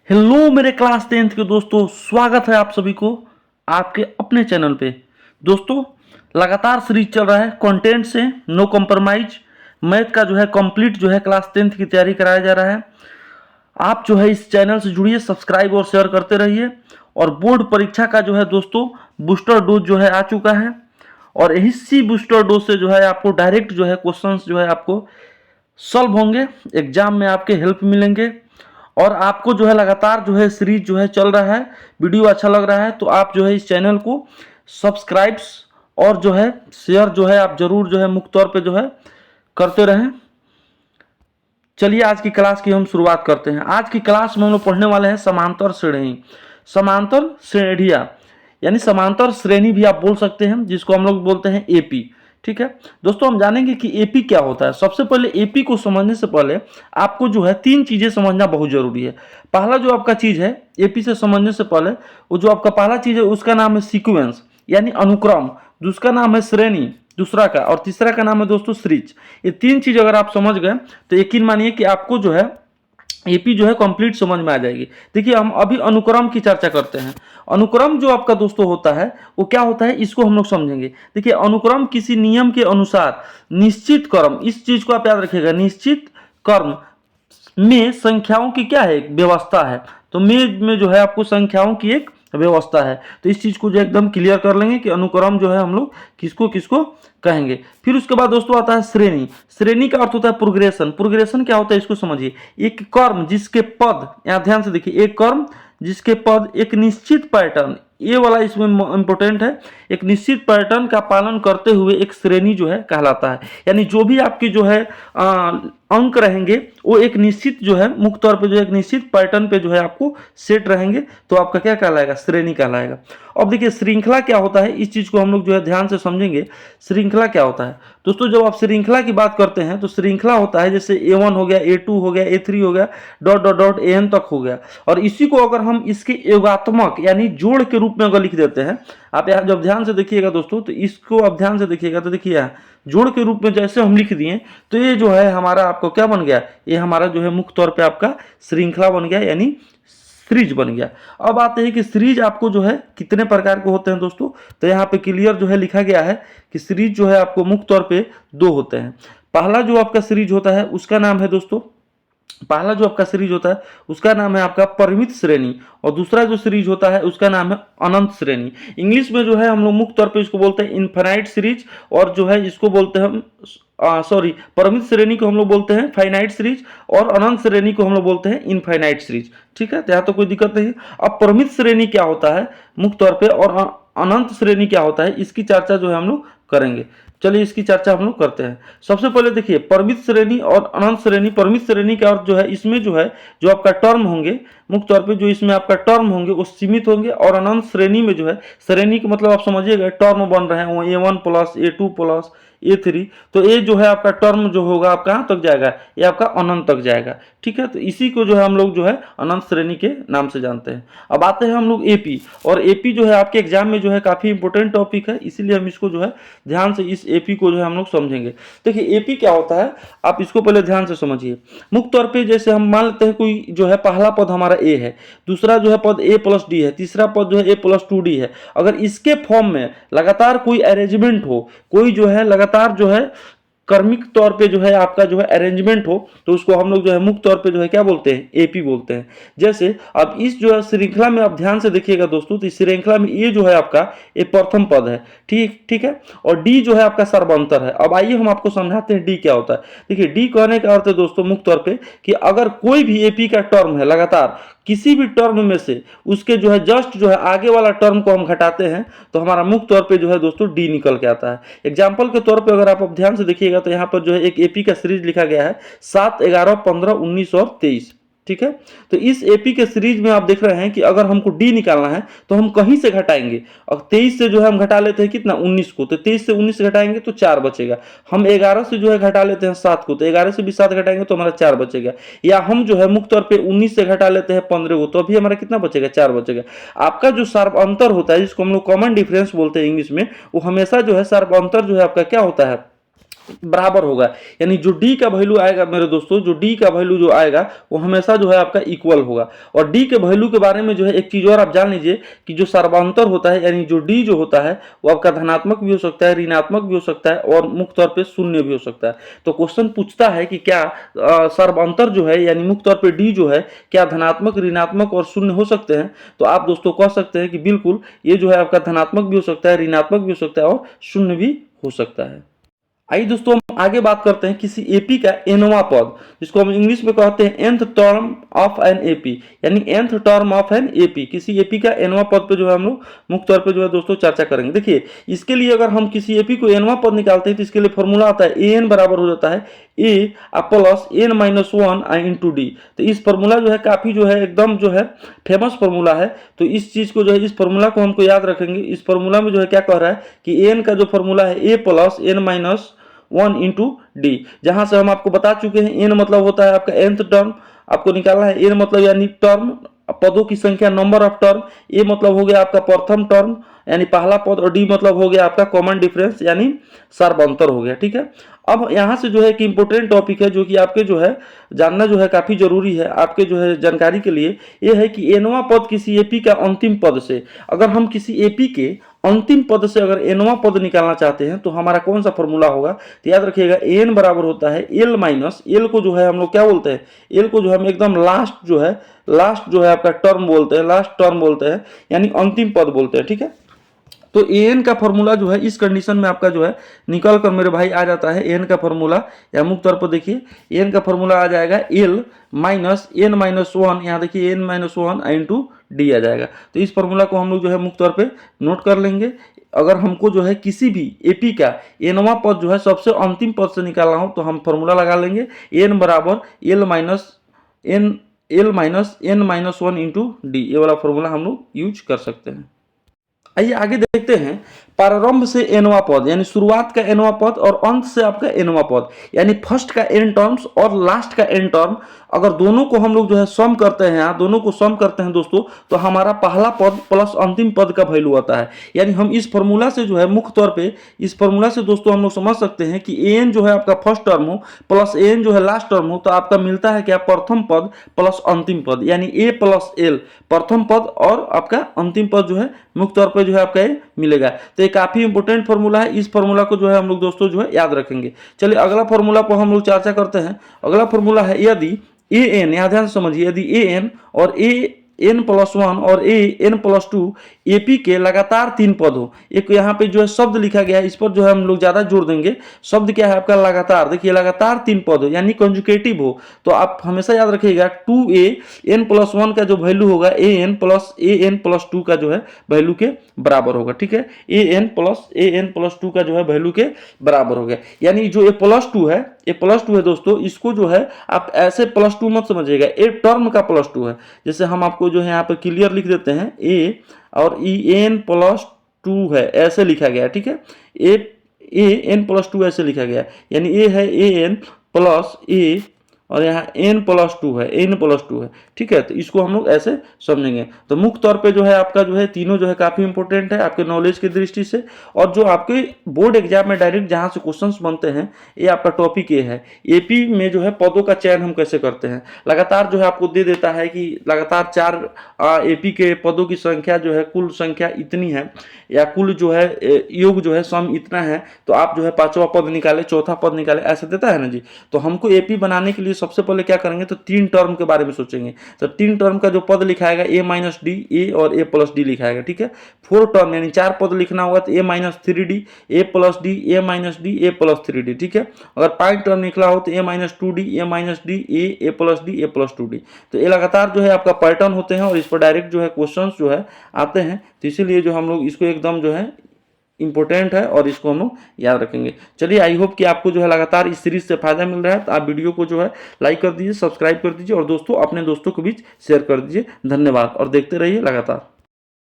Hello मेरे class 10th के दोस्तों, स्वागत है आप सभी को आपके अपने चैनल पे। दोस्तों, लगातार सीरीज चल रहा है कंटेंट से नो कॉम्प्रोमाइज। मैथ का जो है कंप्लीट जो है क्लास 10th की तैयारी कराया जा रहा है। आप जो है इस चैनल से जुड़िए, सब्सक्राइब और शेयर करते रहिए। और बोर्ड परीक्षा का जो है दोस्तों बूस्टर डोज जो है आ चुका है, और इसी बूस्टर डोज से जो है आपको डायरेक्ट जो है क्वेश्चंस जो है आपको सॉल्व होंगे, एग्जाम में आपके हेल्प मिलेंगे। और आपको जो है लगातार जो है सीरीज जो है चल रहा है, वीडियो अच्छा लग रहा है तो आप जो है इस चैनल को सब्सक्राइब्स और जो है शेयर जो है आप जरूर जो है मुख्य तौर पे जो है करते रहें। चलिए आज की क्लास की हम शुरुआत करते हैं। आज की क्लास में हम लोग पढ़ने वाले हैं समांतर श्रेणी, समांतर श्रेणियाँ, यानी समांतर श्रेणी भी आप बोल सकते हैं, जिसको हम लोग बोलते हैं एपी। ठीक है दोस्तों, हम जानेंगे कि एपी क्या होता है। सबसे पहले एपी को समझने से पहले आपको जो है तीन चीजें समझना बहुत जरूरी है। पहला जो आपका चीज है एपी से समझने से पहले, वो जो आपका पहला चीज है उसका नाम है सीक्वेंस यानी अनुक्रम, दूसरा नाम है श्रेणी दूसरा का, और तीसरा का नाम है दोस्तों सीरीज। ये तीन चीज अगर आप समझ गए तो यकीन मानिए कि आपको जो है एपी जो है कंप्लीट समझ में आ जाएगी। देखिए हम अभी अनुक्रम की चर्चा करते हैं। अनुक्रम जो आपका दोस्तों होता है वो क्या होता है, इसको हम लोग समझेंगे। देखिए अनुक्रम किसी नियम के अनुसार निश्चित क्रम, इस चीज को आप याद रखिएगा, निश्चित क्रम में संख्याओं की क्या है, एक व्यवस्था है। तो में जो है आपको संख्याओं की एक व्यवस्था है। तो इस चीज को जो एकदम क्लियर कर लेंगे कि अनुक्रम जो है हम लोग किसको किसको कहेंगे। फिर उसके बाद दोस्तों आता है श्रेणी। श्रेणी का अर्थ होता है प्रोग्रेशन। प्रोग्रेशन क्या होता है इसको समझिए, एक कर्म जिसके पद, यहां ध्यान से देखिए, एक कर्म जिसके पद एक निश्चित पैटर्न, ये वाला इसमें इंपॉर्टेंट है, एक निश्चित पैटर्न का पालन करते हुए एक श्रेणी जो है कहलाता है। यानी जो भी आपकी जो है अंक रहेंगे वो एक निश्चित जो है मुख्य तौर पे जो एक निश्चित पैटर्न पे जो है आपको सेट रहेंगे, तो आपका क्या कहलाएगा, श्रेणी कहलाएगा। अब देखिए श्रृंखला क्या होता है, इस चीज को हम लोग जो है ध्यान से समझेंगे। श्रृंखला क्या होता है दोस्तों, जब आप श्रृंखला की बात करते हैं तो श्रृंखला होता है जैसे A1 हो गया, A2 हो गया, A3 हो गया, डॉट डॉट डॉट AN तक हो गया। और इसी को अगर हम इसके योगात्मक यानी जोड़ के रूप में अगर लिख देते हैं, आप यहाँ जब ध्यान से देखिएगा दोस्तों, तो इसको आप ध्यान से देखिएगा तो देखिए यहाँ जोड़ के रूप में जैसे हम लिख दिए, तो ये जो है हमारा आपको क्या बन गया, ये हमारा जो है मुख्य तौर पे आपका श्रृंखला बन गया, यानी सीरीज बन गया। अब आते हैं कि सीरीज आपको जो है कितने प्रकार के होते हैं दोस्तों, तो यहाँ पे क्लियर जो है लिखा गया है कि सीरीज जो है आपको मुख्य तौर पे दो होते हैं। पहला जो आपका सीरीज होता है उसका नाम है दोस्तों, पहला जो आपका सीरीज होता है उसका नाम है आपका परिमित श्रेणी, और दूसरा जो सीरीज होता है उसका नाम है अनंत श्रेणी। इंग्लिश में जो है हम लोग मुख्य तौर पे इसको बोलते हैं इनफाइनाइट सीरीज, और जो है इसको बोलते हैं हम परिमित श्रेणी को हम लोग बोलते हैं फाइनाइट सीरीज, और अनंत श्रेणी को हम लोग बोलते हैं इनफाइनाइट सीरीज। ठीक है, तो यहाँ तो कोई दिक्कत नहीं है। अब परिमित श्रेणी क्या होता है मुख्य तौर पे, और अनंत श्रेणी क्या होता है, इसकी चर्चा जो है हम लोग करेंगे। चलिए इसकी चर्चा हम लोग करते हैं। सबसे पहले देखिए परिमित श्रेणी और अनंत श्रेणी। परिमित श्रेणी का अर्थ जो है, इसमें जो है जो आपका टर्म होंगे मुख्य तौर पे, जो इसमें आपका टर्म होंगे वो सीमित होंगे। और अनंत श्रेणी में जो है, श्रेणी का मतलब आप समझिएगा टर्म बन रहे हैं वो A1 plus A2 plus A3, तो ये जो है आपका टर्म जो होगा आप कहाँ तक जाएगा, ये आपका अनंत तक जाएगा। ठीक है, तो इसी को जो है हम लोग जो है अनंत श्रेणी के नाम से जानते हैं। अब आते हैं हम लोग एपी, और एपी जो है आपके एग्जाम में जो है काफी इंपॉर्टेंट टॉपिक है, इसीलिए हम इसको जो है ध्यान से इस एपी को जो है हम लोग समझेंगे। देखिए एपी क्या होता है, आप इसको पहले ध्यान से समझिए। मुख्य तौर पे जैसे हम मान लेते हैं कोई जो है पहला पद हमारा ए है, दूसरा जो है पद A प्लस डी है, तीसरा पद जो है A प्लस 2D है। अगर इसके फॉर्म में लगातार कोई अरेंजमेंट हो, कोई जो है लगातार जो है कर्मिक तौर पे जो है आपका जो है अरेंजमेंट हो, तो उसको हम लोग जो है मुख्य तौर पे जो है क्या बोलते हैं, एपी बोलते हैं। जैसे अब इस जो है श्रृंखला में आप ध्यान से देखिएगा दोस्तों, तो इस श्रृंखला में ये जो है आपका ये प्रथम पद है, ठीक है, और डी जो है आपका सर्वांतर है। अब आइए हम आपको समझाते हैं डी क्या होता है। देखिए डी कहने का अर्थ है दोस्तों मुख्य तौर पे कि अगर कोई भी एपी का टर्म है लगातार, किसी भी टर्म में से उसके जो है जस्ट जो है आगे वाला टर्म को हम घटाते हैं, तो हमारा मुख्य तौर पे जो है दोस्तों डी निकल के आता है। एग्जाम्पल के तौर पे अगर आप अब ध्यान से देखिएगा तो यहाँ पर जो है एक एपी का सीरीज लिखा गया है 7, 11, 15, 19 और 23। ठीक है, तो इस एपी के सीरीज में आप देख रहे हैं कि अगर हमको डी निकालना है तो हम कहीं से घटाएंगे, और 23 से जो है हम घटा लेते हैं कितना, 19 को, तो 23 से 19 घटाएंगे तो 4 बचेगा। हम 11 से जो है घटा लेते हैं 7 को, तो 11 से भी 7 घटाएंगे तो हमारा 4 बचेगा। या हम जो है मुख्य तौर पे 19 से घटा लेते हैं 15 को, तो अभी हमारा कितना बचेगा, 4 बचेगा। आपका जो शार्प अंतर होता है जिसको हम लोग कॉमन डिफरेंस बोलते हैं इंग्लिश में, वो हमेशा जो है शार्प अंतर जो है आपका क्या होता है, बराबर होगा। यानी जो डी का वैल्यू आएगा मेरे दोस्तों, जो डी का वैल्यू जो आएगा वो हमेशा जो है आपका इक्वल होगा। और डी के वैल्यू के बारे में जो है एक चीज और आप जान लीजिए कि जो सर्वांतर होता है, यानी जो डी जो होता है वो आपका धनात्मक भी हो सकता है, ऋणात्मक भी हो सकता है और मुख्य तौर पर शून्य भी हो सकता है। तो क्वेश्चन पूछता है कि क्या सर्वांतर जो है यानी मुख्य तौर पर डी जो है क्या धनात्मक, ऋणात्मक और शून्य हो सकते हैं? तो आप दोस्तों कह सकते हैं कि बिल्कुल ये जो है आपका धनात्मक भी हो सकता है, ऋणात्मक भी हो सकता है और शून्य भी हो सकता है। आइए दोस्तों हम आगे बात करते हैं किसी एपी का एनवा पद, जिसको हम इंग्लिश में कहते हैं nth term of an AP, यानी nth term of an AP. किसी एपी का एनवा पद पे जो है हम लोग मुख्य तौर पे जो है दोस्तों चर्चा करेंगे। देखिए इसके लिए अगर हम किसी एपी को एनवा पद निकालते हैं तो इसके लिए फॉर्मूला आता है एन बराबर हो जाता है A plus N minus one into D. तो इस फॉर्मूला जो है काफी जो है एकदम जो है फेमस फॉर्मूला है। तो इस चीज को जो है इस फॉर्मूला को हमको याद रखेंगे। इस फॉर्मूला में जो है क्या कह रहा है कि एन का जो फॉर्मूला है A plus N minus one into D, जहां से हम आपको बता चुके हैं एन मतलब होता है आपका nth टर्म, आपको निकालना है। एन मतलब यानी टर्म, पदों की संख्या, नंबर ऑफ टर्म। ए मतलब हो गया आपका प्रथम टर्म यानी पहला पद, और डी मतलब हो गया आपका कॉमन डिफरेंस यानी सर्वांतर हो गया। ठीक है, अब यहाँ से जो है एक इंपोर्टेंट टॉपिक है जो कि आपके जो है जानना जो है काफी जरूरी है आपके जो है जानकारी के लिए, ये है कि एनवा पद किसी एपी का अंतिम पद से, अगर हम किसी एपी के अंतिम पद से अगर एनवा पद निकालना चाहते हैं तो हमारा कौन सा फॉर्मूला होगा? तो याद रखिएगा एन बराबर होता है एल माइनस, एल को जो है हम लोग क्या बोलते हैं, एल को जो है हम एकदम लास्ट जो है आपका टर्म बोलते हैं, लास्ट टर्म बोलते हैं यानी अंतिम पद बोलते हैं। ठीक है, तो एन का फॉर्मूला जो है इस कंडीशन में आपका जो है निकल कर मेरे भाई आ जाता है। एन का फॉर्मूला या मुख्य तौर पर देखिए एन का फॉर्मूला आ जाएगा L minus N minus one, यहाँ देखिए N minus one into D आ जाएगा। तो इस फॉर्मूला को हम लोग जो है मुख्य तौर पे नोट कर लेंगे। अगर हमको जो है किसी भी एपी का एनवा पद जो है सबसे अंतिम पद से निकालना हो तो हम फॉर्मूला लगा लेंगे एन बराबर L minus N minus one into D. ये वाला फॉर्मूला हम लोग यूज कर सकते हैं। आइए आगे देखते हैं प्रारंभ से एनवा पद यानी शुरुआत का एनवा पद और अंत से आपका एनवा पद यानी फर्स्ट का एन टर्म्स और लास्ट का एन टर्म, अगर दोनों को हम लोग जो है सम करते हैं, यहाँ दोनों को सम करते हैं दोस्तों, तो हमारा पहला पद प्लस अंतिम पद का वैल्यू आता है। यानी हम इस फॉर्मूला से जो है मुख्य तौर पे इस फॉर्मूला से दोस्तों हम लोग समझ सकते हैं कि एन जो है आपका फर्स्ट टर्म हो प्लस एन जो है लास्ट टर्म हो तो आपका मिलता है क्या, प्रथम पद प्लस अंतिम पद, यानी ए प्लस एल प्रथम पद और आपका अंतिम पद जो है मुख्य तौर पर जो है आपका ये मिलेगा। तो ये काफी इंपोर्टेंट फॉर्मूला है। इस फॉर्मूला को जो है हम लोग दोस्तों जो है याद रखेंगे। चलिए अगला फॉर्मूला पर हम लोग चर्चा करते हैं। अगला फॉर्मूला है यदि ए एन, यहाँ ध्यान से समझिए, यदि ए एन और ए एन प्लस वन और A N plus two AP के लगातार तीन पद हो। एक यहाँ पे जो है शब्द लिखा गया है, इस पर जो है हम लोग ज्यादा जोर देंगे। शब्द क्या है आपका लगातार, देखिए लगातार तीन पद हो यानी कंजुकेटिव हो। तो आप हमेशा याद रखिएगा 2a n प्लस वन का जो वैल्यू होगा ए एन प्लस टू का जो है वैल्यू के बराबर होगा। ठीक है, ए एन प्लस टू का जो है वैल्यू के बराबर हो गया। यानी जो ए प्लस टू है दोस्तों, इसको जो है आप ऐसे प्लस टू मत समझिएगा, ए टर्म का प्लस टू है। जैसे हम आपको जो है यहाँ पर क्लियर लिख देते हैं ए और ई एन प्लस टू है, ऐसे लिखा गया है। ठीक है, ए एन प्लस टू ऐसे लिखा गया है, यानी ए है ए एन प्लस ए और यहाँ n प्लस टू है। ठीक है, तो इसको हम लोग ऐसे समझेंगे। तो मुख्य तौर पे जो है आपका जो है तीनों जो है काफी इंपॉर्टेंट है आपके नॉलेज की दृष्टि से, और जो आपके बोर्ड एग्जाम में डायरेक्ट जहां से क्वेश्चंस बनते हैं ये आपका टॉपिक ये है। एपी में जो है पदों का चयन हम कैसे करते हैं, लगातार जो है आपको दे देता है कि लगातार 4 एपी के पदों की संख्या जो है कुल संख्या इतनी है या कुल जो है योग जो है सम इतना है, तो आप जो है पांचवा पद निकाले, चौथा पद निकाले, ऐसे देता है ना जी। तो हमको एपी बनाने के लिए सबसे पहले क्या करेंगे, तो 3 टर्म के बारे में सोचेंगे। तो 3 टर्म का जो पद लिखाएगा ए माइनस डी, ए और ए प्लस डी लिखाएगा। ठीक है, 4 टर्म यानी 4 पद लिखना होगा तो ए माइनस 3d, ए प्लस डी, ए माइनस डी, ए प्लस 3d। ठीक है, अगर 5 टर्म निकला हो तो ए माइनस 2d, ए माइनस डी, ए प्लस डी, ए प्लस 2d। तो ये लगातार जो है आपका पैटर्न होते हैं और इस पर डायरेक्ट जो है क्वेश्चन जो है आते हैं। तो इसीलिए जो हम लोग इसको एकदम जो है इंपॉर्टेंट है और इसको हम लोग याद रखेंगे। चलिए आई होप कि आपको जो है लगातार इस सीरीज से फायदा मिल रहा है। तो आप वीडियो को जो है लाइक कर दीजिए, सब्सक्राइब कर दीजिए और दोस्तों अपने दोस्तों के बीच शेयर कर दीजिए। धन्यवाद और देखते रहिए लगातार।